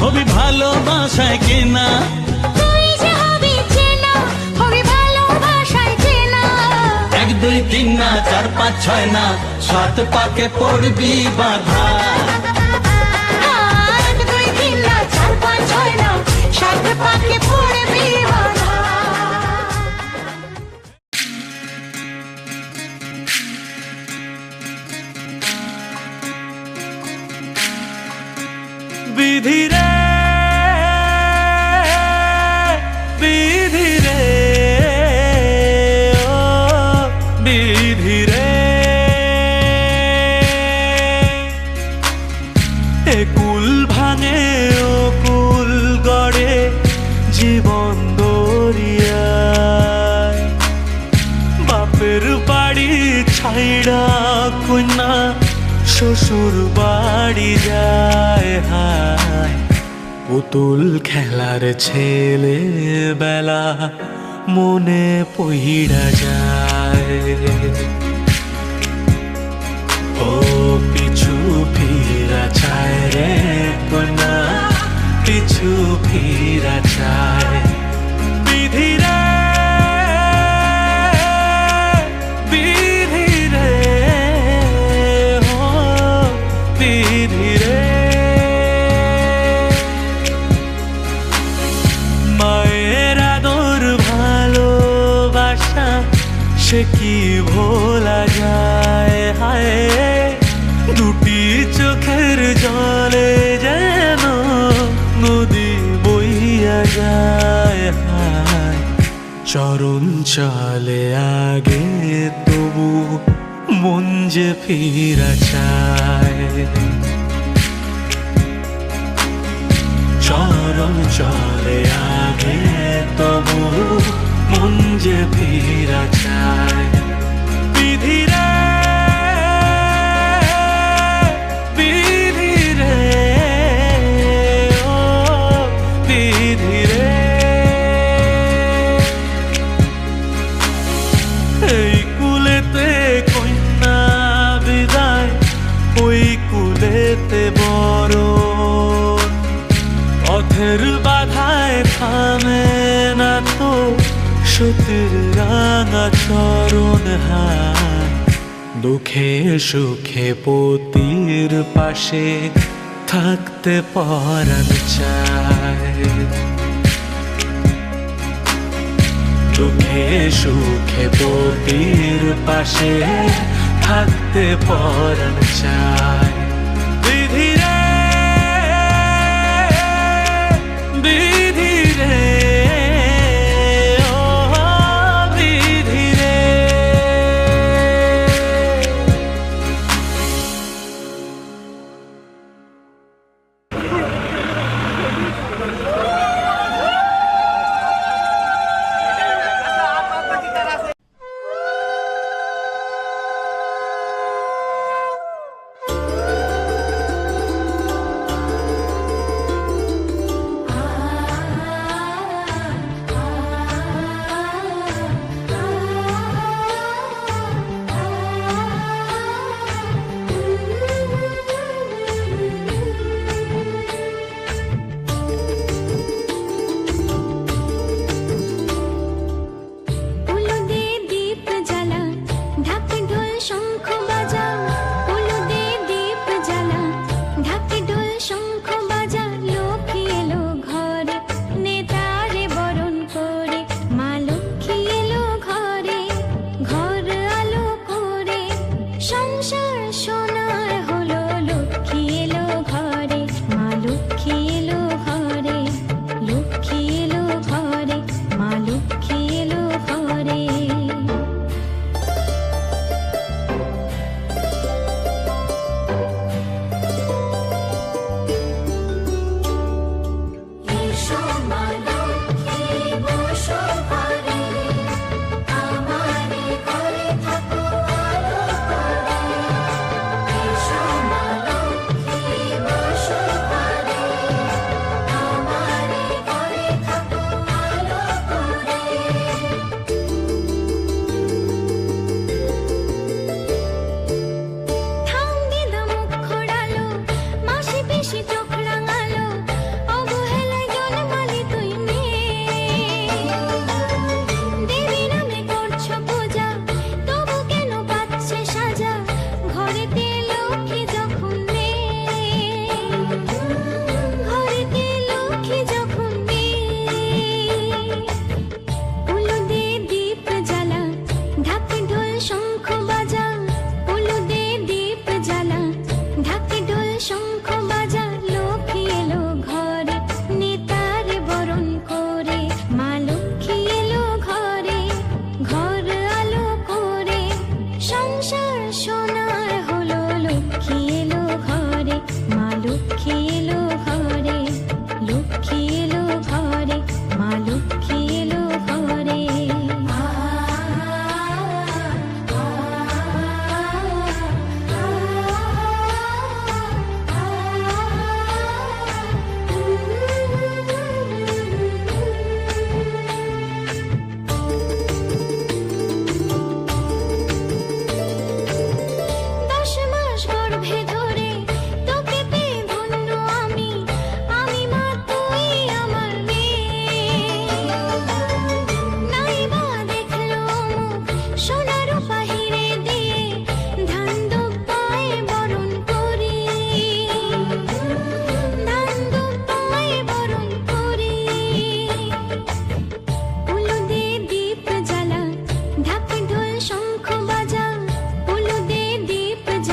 হবি ভালোবাসায় কেনা, তুই যে হবি চেনা, হবি ভালোবাসায় চেনা। 1 2 3 না 4 5 6 না 7 পাকে পড়বি বাধা। 1 2 3 না 4 5 6 না 7 পাকে পড়বি বাধা। বিধি রে বিধি রে ও বিধি রে, এ কুল ভাঙে ও কুল গড়ে জীবন দরিয়ায়। বাপের বাড়ি ছাইড়া কন্যা শ্বশুর বাড়ি যায় হায়। পুতুল খেলার ছেলে বেলা মনে পইড়া যায়। ও পিছু ফিরা চায় রে কন্যা, পিছু ফিরা চায়। বিধি রে বিধি রে ও বিধি রে, মায়ের আদর ভালোবাসা সে কি ভোলা যায় হায়। দুটি চোখের জলে যেন নদী বইয়া যায় হায়। চরণ চলে আগে তবু মন যে ফিরা চায়। চরণ চলে আগে তবু মন যে ফিরা চায়। বিধি রে বিধি রে ও বিধি রে, এই কুলেতে কন্যা বিদায়, ওই কুলেতে বরণ। পথের বাধায় থামে না তো সতীর রাঙা চরণ হায়। দুঃখে সুখে পতির পাশে থাকতে পরাণ চায়। দুঃখে সুখে পতির পাশে থাকতে পরাণ চায়।